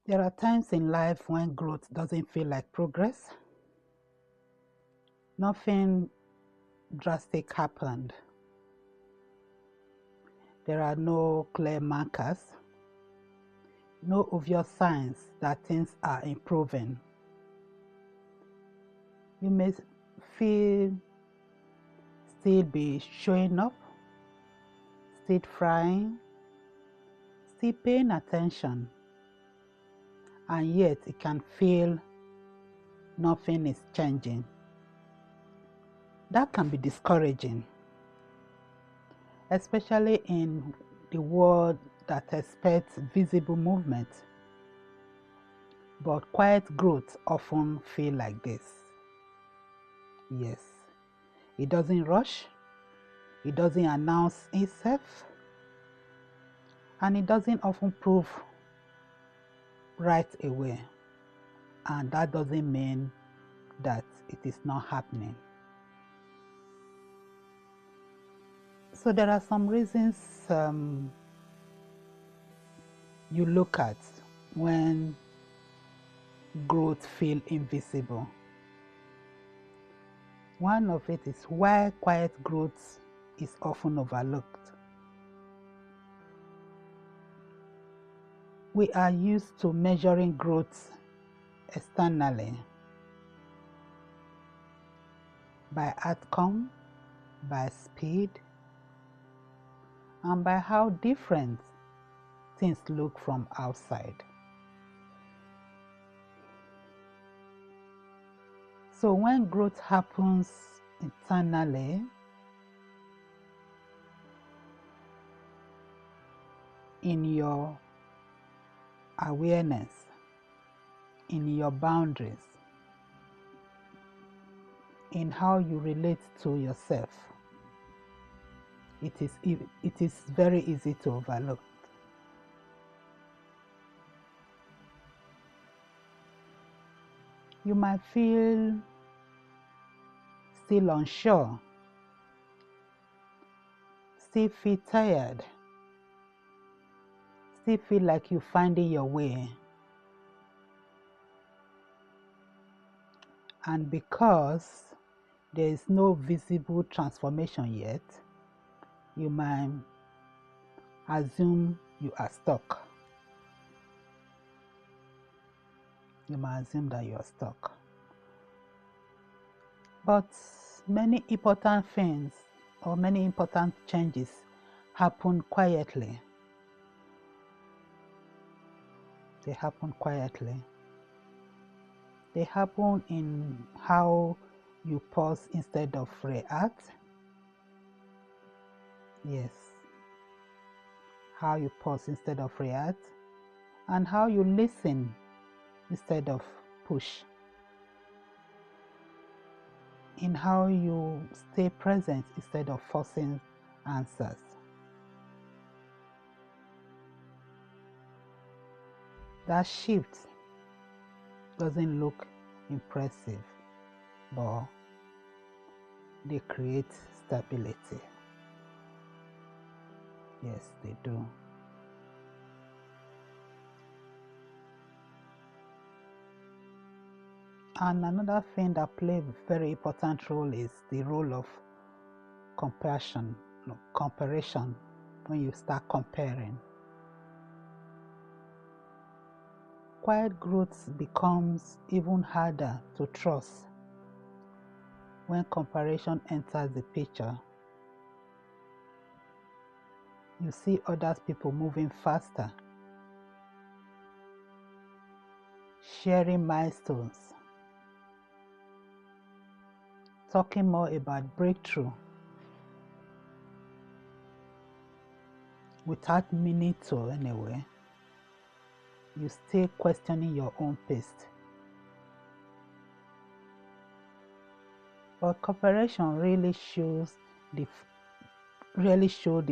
There are times in life when growth doesn't feel like progress. Nothing drastic happened. There are no clear markers, no obvious signs that things are improving. You may feel still be showing up, still trying, still paying attention, and yet it can feel nothing is changing. That can be discouraging, especially in the world that expects visible movement. But quiet growth often feels like this. Yes, it doesn't rush, it doesn't announce itself, and it doesn't often prove right away. And that doesn't mean that it is not happening. So there are some reasons you look at when growth feels invisible. One of it is why quiet growth is often overlooked. We are used to measuring growth externally by outcome, by speed, and by how different things look from outside. So when growth happens internally, in your awareness, in your boundaries, in how you relate to yourself, it is very easy to overlook. You might feel still unsure, still feel tired, still feel like you're finding your way. And because there is no visible transformation yet, you might assume you are stuck. You might assume that you are stuck. But many important things or many important changes happen quietly. They happen quietly. They happen in how you pause instead of react. Yes. How you pause instead of react. And how you listen instead of push. In how you stay present instead of forcing answers. That shift doesn't look impressive, but they create stability. Yes, they do. And another thing that plays a very important role is the role of comparison, when you start comparing. Quiet growth becomes even harder to trust when comparison enters the picture. You see other people moving faster, sharing milestones, talking more about breakthrough without meaning to anyway. You stay questioning your own pace. But comparison really shows the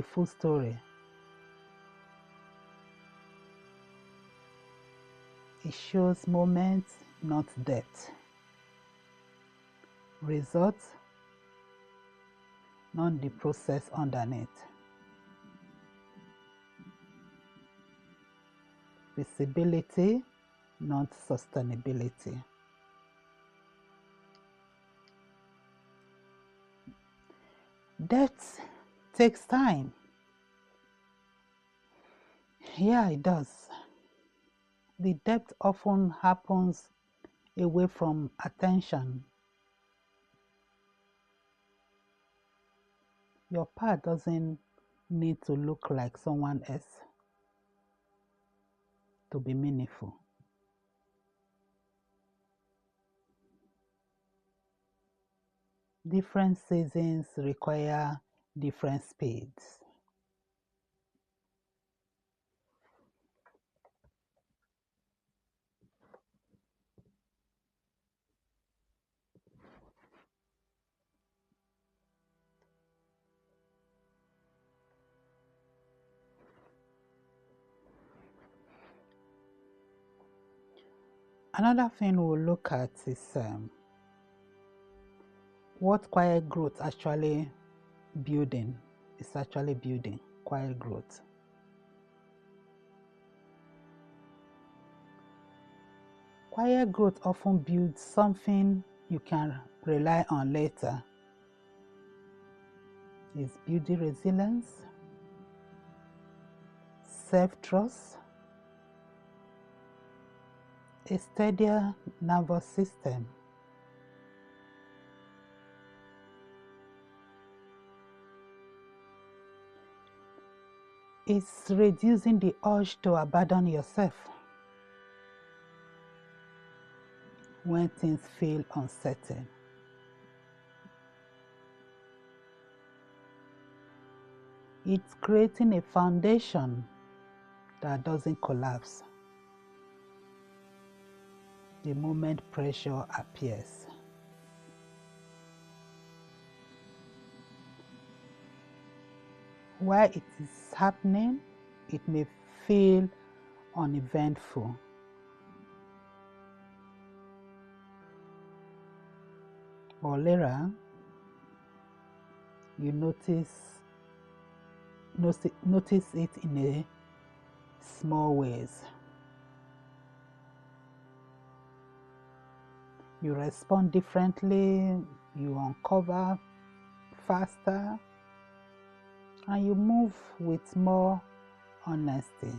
full story. It shows moments, not depth. Results, not the process underneath. Visibility, not sustainability. Death takes time. Yeah, it does. The depth often happens away from attention. Your path doesn't need to look like someone else to be meaningful. Different seasons require different speeds. Another thing we'll look at is what quiet growth actually building is actually building. Quiet growth. Quiet growth often builds something you can rely on later. It's building resilience, self-trust, a steadier nervous system. It's reducing the urge to abandon yourself when things feel uncertain. It's creating a foundation that doesn't collapse the moment pressure appears. While it is happening, it may feel uneventful. Or later, you notice it in a small ways. You respond differently, you uncover faster, and you move with more honesty.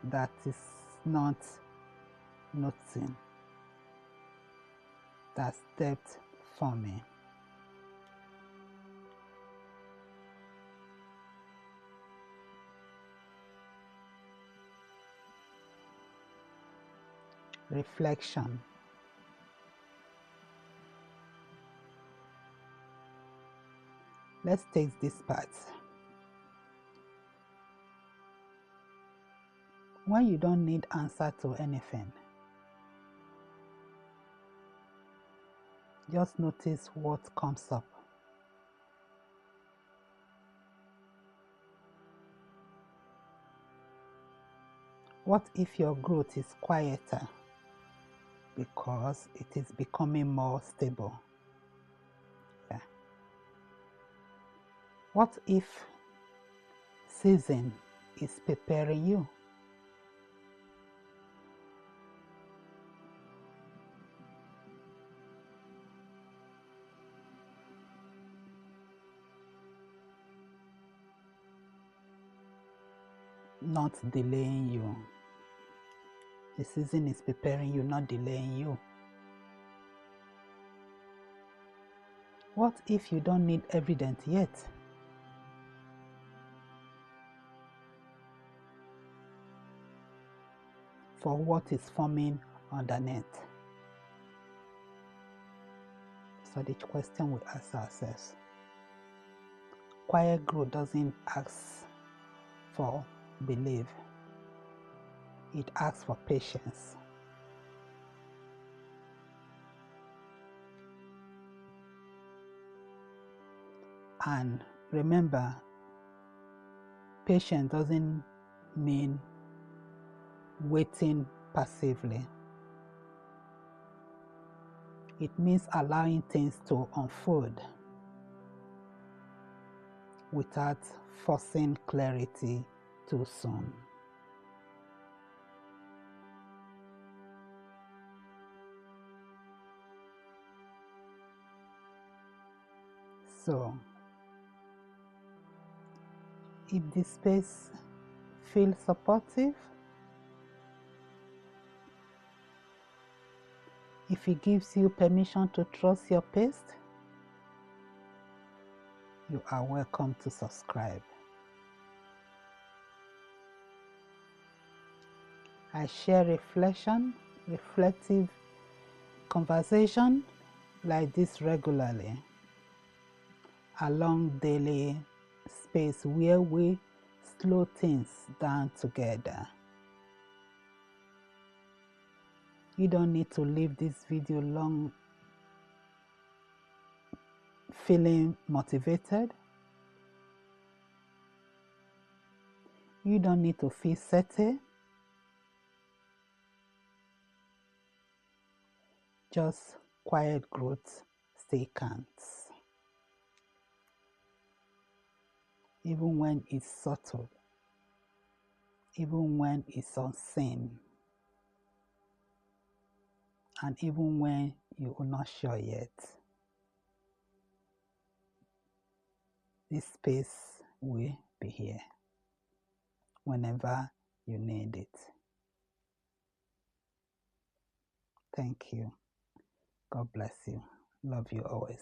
That is not nothing. That's depth forming. Reflection. Let's take this part. When you don't need answer to anything, just notice what comes up. What if your growth is quieter because it is becoming more stable? Yeah. What if season is preparing you? Not delaying you. The season is preparing you, not delaying you. What if you don't need evidence yet? For what is forming underneath? So the question we ask ourselves. Quiet growth doesn't ask for belief. It asks for patience. And remember, patience doesn't mean waiting passively. It means allowing things to unfold without forcing clarity too soon. So, if this space feels supportive, if it gives you permission to trust your pace, you are welcome to subscribe. I share reflective conversation like this regularly, along daily space where we slow things down together. You don't need to leave this video long feeling motivated. You don't need to feel settled. Just quiet growth still counts. Even when it's subtle, even when it's unseen, and even when you are not sure yet. This space will be here whenever you need it. Thank you. God bless you. Love you always.